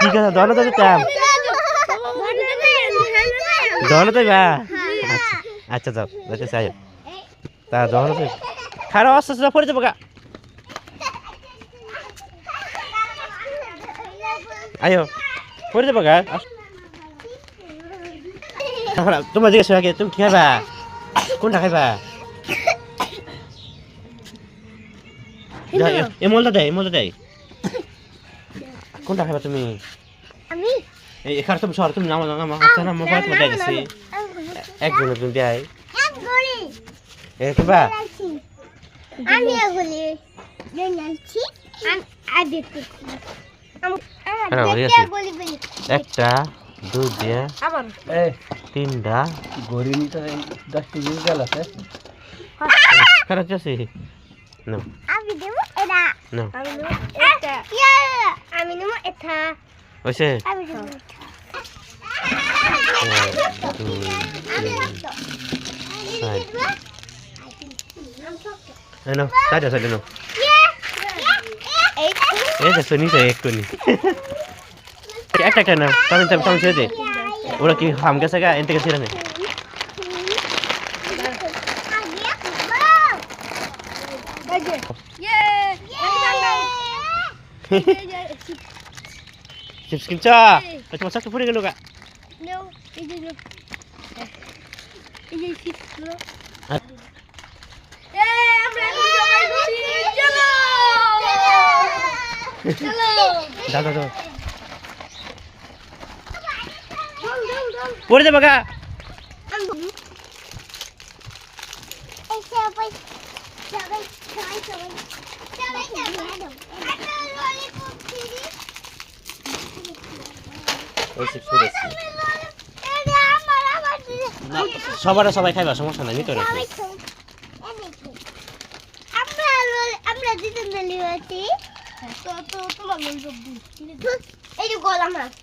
ঠিক আছে ধরো তো দিতাম ধরো তো বা আচ্ছা যাও যাতে চাই তা ধরো তো খারাপ আস্তে আস্তে পড়ে যাবো গা আয়ো পড়ে যাবো গা তোমার জিজ্ঞেস আগে তুমি কি খাইবা কোনটা খাইবা এমলটা দেয় কোনটা খাইবা তুমি আমি এই এখানে তুমি শহর তুমি নাম হাসা নাম মোবাইল তোমার দেয় গেছি একজন তুমি দেয় এক গলি এ কিবা আমি এগুলি জানছি আমি দেখতে একটা দুইটা আবার তিনটা গড়ি নিতে 10টি জিনিস গেল আছে খারাপ আছে না আমি দেব এটা না আমি নেব এটা আমি নেব এটা ওইসে আমি দেব no, saja no. Eso ni saya ikut ni. একটা না তাহলে ছেড়ে দে ওরা কি হাম গেছে গা এনতে গেছে না চিপস কিনছা তোমার চাকরি পড়ে গেল গা দাদা পড়ে যাবে গা সবাই খাইবা সমস্যা নাই নিতে আমরা দিতেন এই যে গলা মাছ